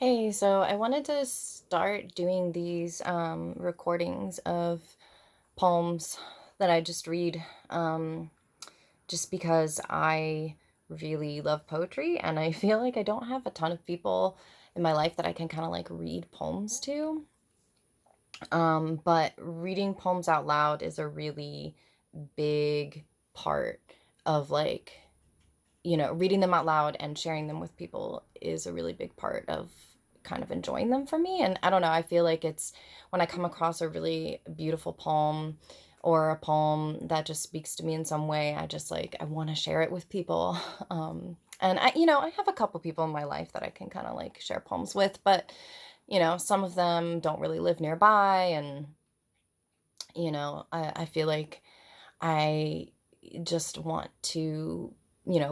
Hey, so I wanted to start doing these recordings of poems that I just read, just because I really love poetry and I feel like I don't have a ton of people in my life that I can kind of like read poems to. But reading poems out loud is a really big part of like, reading them out loud and sharing them with people is a really big part of kind of enjoying them for me. And I don't know, I feel like it's when I come across a really beautiful poem or a poem that just speaks to me in some way, I just like, I want to share it with people. And I have a couple people in my life that I can kind of like share poems with, but, some of them don't really live nearby. And, I feel like I just want to,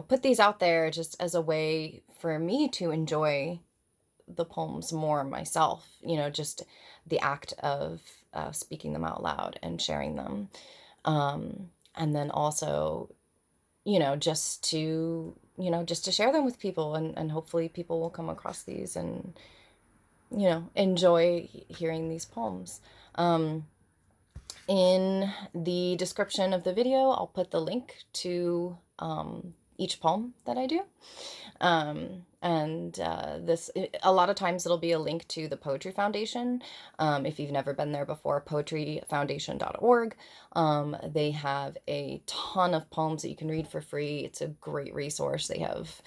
put these out there just as a way for me to enjoy the poems more myself, just the act of speaking them out loud and sharing them. And then also, just to share them with people and hopefully people will come across these and, enjoy hearing these poems. In the description of the video, I'll put the link to each poem that I do. And a lot of times it'll be a link to the Poetry Foundation. If you've never been there before, poetryfoundation.org. They have a ton of poems that you can read for free. It's a great resource. They have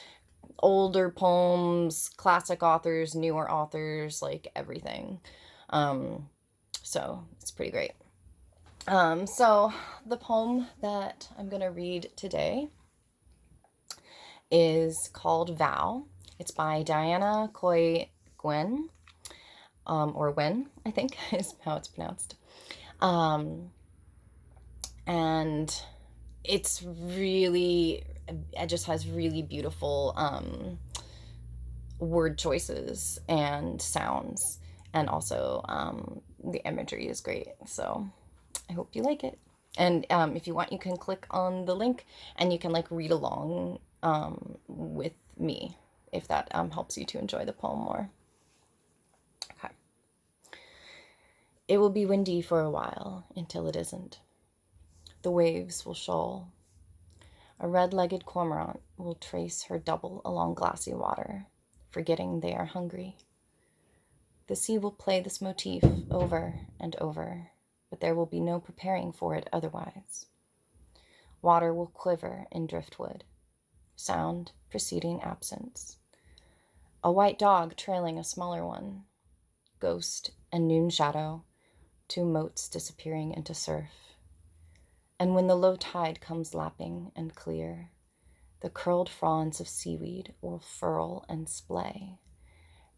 older poems, classic authors, newer authors, like everything. So it's pretty great. So the poem that I'm going to read today is called Vow. It's by Diana Khoi Nguyen, or Wen, I think is how it's pronounced. And it just has really beautiful word choices and sounds. And also the imagery is great. So I hope you like it. And if you want, you can click on the link and you can like read along with me if that helps you to enjoy the poem more. Okay. It will be windy for a while until it isn't. The waves will shoal. A red-legged cormorant will trace her double along glassy water, forgetting they are hungry. The sea will play this motif over and over, but there will be no preparing for it otherwise. Water will quiver in driftwood, sound preceding absence. A white dog trailing a smaller one, ghost and noon shadow, two motes disappearing into surf. And when the low tide comes lapping and clear, the curled fronds of seaweed will furl and splay,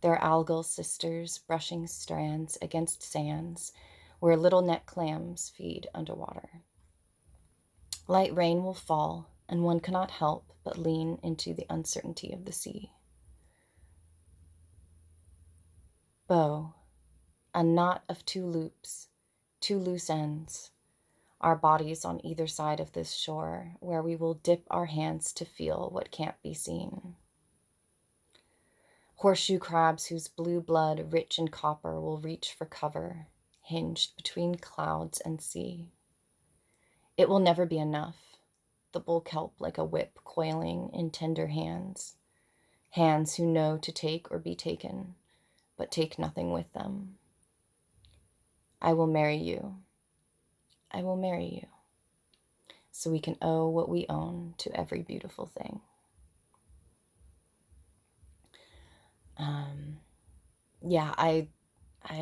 their algal sisters brushing strands against sands where little neck clams feed underwater. Light rain will fall, and one cannot help but lean into the uncertainty of the sea. Bow, a knot of two loops, two loose ends, our bodies on either side of this shore where we will dip our hands to feel what can't be seen. Horseshoe crabs whose blue blood, rich in copper, will reach for cover, hinged between clouds and sea. It will never be enough, the bull kelp like a whip coiling in tender hands, hands who know to take or be taken, but take nothing with them. I will marry you. I will marry you, so we can owe what we own to every beautiful thing. Yeah, I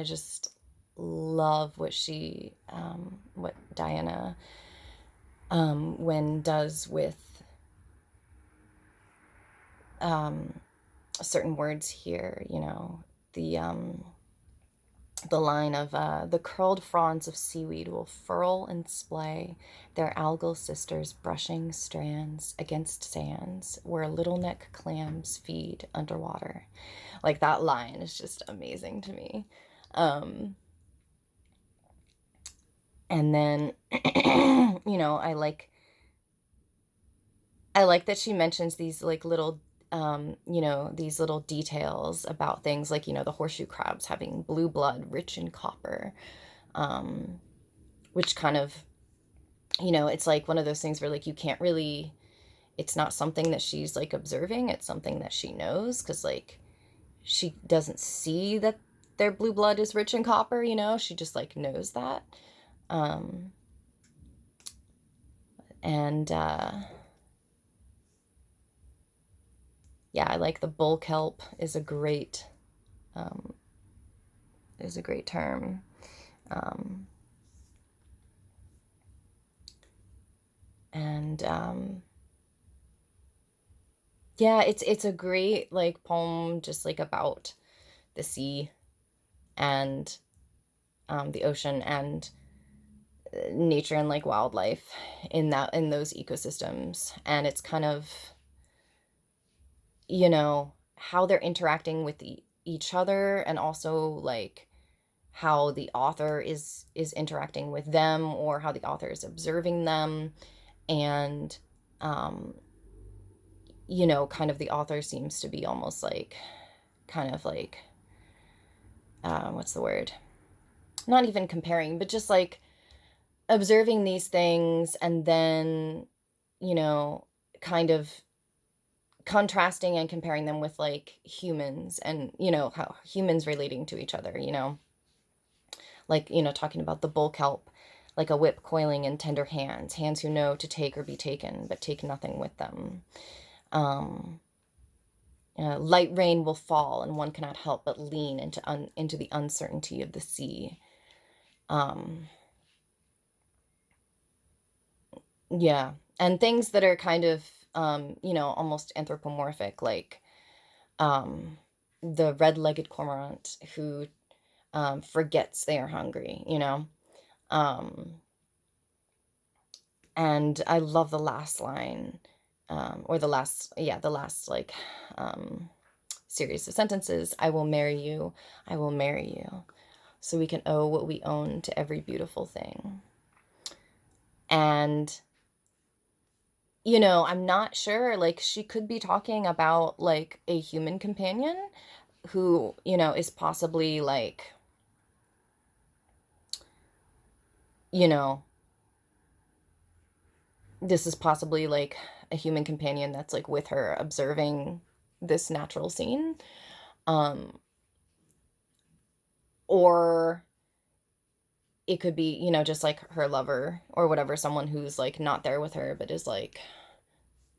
just love what Diana Nguyen does with certain words here. The line of the curled fronds of seaweed will furl and splay, their algal sisters brushing strands against sands where little neck clams feed underwater. Like that line is just amazing to me. And then, I like that she mentions these like little you know, these little details about things like, you know, the horseshoe crabs having blue blood rich in copper, which kind of, you know, it's like one of those things where like you can't really, it's not something that she's like observing, it's something that she knows, because like she doesn't see that their blue blood is rich in copper, you know, she just like knows that. Um, and yeah, I like the bull kelp um, is a great term. Um, and yeah, it's a great like poem, just like about the sea and the ocean and nature and like wildlife in those ecosystems. And it's kind of, you know, how they're interacting with each other, and also like how the author is interacting with them, or how the author is observing them. And um you know, kind of the author seems to be almost like kind of like what's the word, not even comparing, but just like observing these things, and then, you know, kind of contrasting and comparing them with like humans, and, you know, how humans relating to each other, you know, like, you know, talking about the bull kelp, like a whip coiling in tender hands, hands who know to take or be taken, but take nothing with them. Um, Light rain will fall, and one cannot help but lean into the uncertainty of the sea. Um, yeah, and things that are kind of, you know, almost anthropomorphic, like um, the red-legged cormorant who forgets they are hungry, you know. Um, and I love the last line, or the last like series of sentences. I will marry you, I will marry you, so we can owe what we own to every beautiful thing. And, you know, I'm not sure, like, she could be talking about like a human companion who, you know, is possibly like, you know, this is possibly like a human companion that's like with her observing this natural scene. Um, or it could be, you know, just like her lover or whatever, someone who's like not there with her, but is like,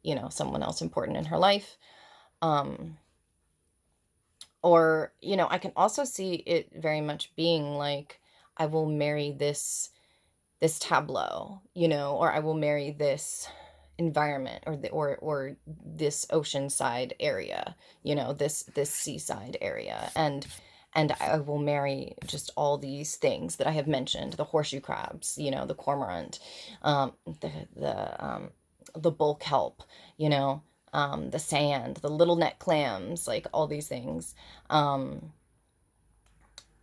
you know, someone else important in her life. Um, or, you know, I can also see it very much being like, I will marry this tableau, you know, or I will marry this environment, or or this oceanside area, you know, this seaside area, and I will marry just all these things that I have mentioned, the horseshoe crabs, you know, the cormorant, um, the the bull kelp, you know, the sand, the little neck clams, like all these things. Um,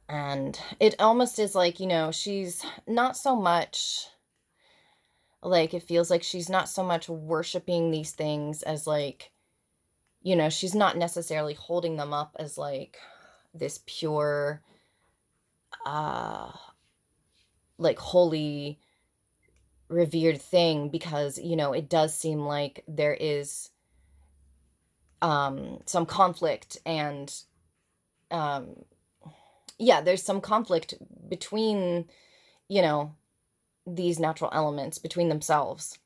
and it almost is like, you know, she's not so much like, it feels like she's not so much worshiping these things as like, you know, she's not necessarily holding them up as like this pure, uh, like holy, revered thing, because, you know, it does seem like there is some conflict, and um, yeah, there's some conflict between, you know, these natural elements between themselves.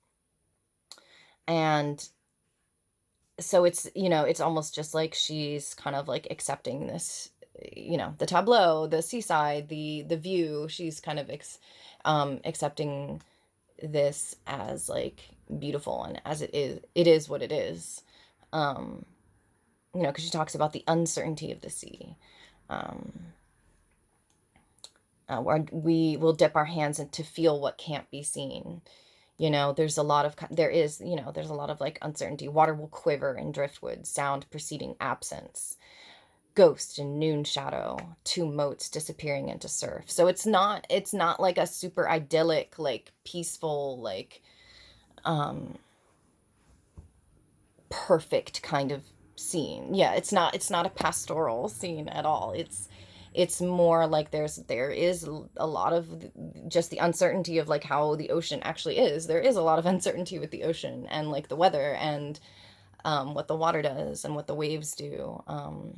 And so it's, you know, it's almost just like she's kind of like accepting this, you know, the tableau, the seaside, the view. She's kind of accepting this as like beautiful, and as it is what it is. Um, you know, because she talks about the uncertainty of the sea. Um, where we will dip our hands in to feel what can't be seen. You know, there is, you know, there's a lot of like uncertainty. Water will quiver in driftwood, sound preceding absence, ghost in noon shadow, two motes disappearing into surf. So it's not like a super idyllic, like peaceful, like um perfect kind of scene. Yeah, it's not a pastoral scene at all. It's more like there is a lot of just the uncertainty of like how the ocean actually is. There is a lot of uncertainty with the ocean and like the weather and what the water does and what the waves do. But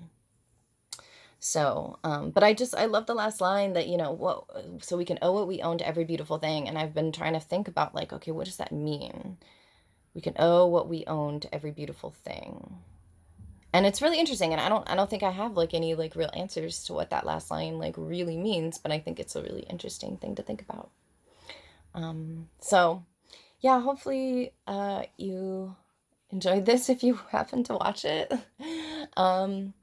I love the last line that, what, so we can owe what we own to every beautiful thing. And I've been trying to think about like, okay, what does that mean? We can owe what we own to every beautiful thing. And it's really interesting. And I don't think I have like any like real answers to what that last line like really means, but I think it's a really interesting thing to think about. So yeah, hopefully, you enjoyed this if you happen to watch it. Um,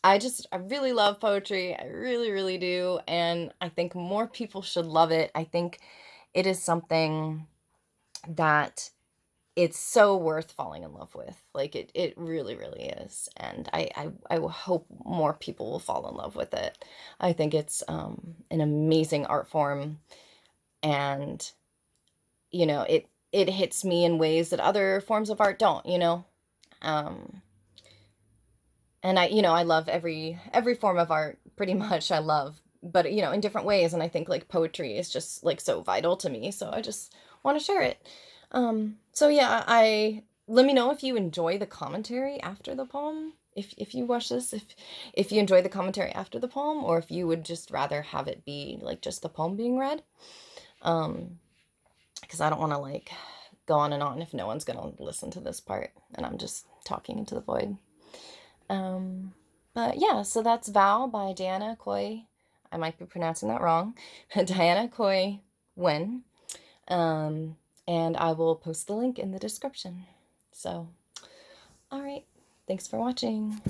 I really love poetry. I really, really do. And I think more people should love it. I think it is something that it's so worth falling in love with. Like it really, really is. And I will hope more people will fall in love with it. I think it's an amazing art form, and it hits me in ways that other forms of art don't. Um, and I love every form of art pretty much. I love, but in different ways. And I think like poetry is just like so vital to me. So I just want to share it. So yeah, I let me know if you enjoy the commentary after the poem. If you watch this, if you enjoy the commentary after the poem, or if you would just rather have it be like just the poem being read. Because I don't want to like go on and on if no one's gonna listen to this part and I'm just talking into the void. But yeah, so that's Vow by Diana Khoi. I might be pronouncing that wrong. Diana Khoi Nguyen. And I will post the link in the description. So, all right. Thanks for watching.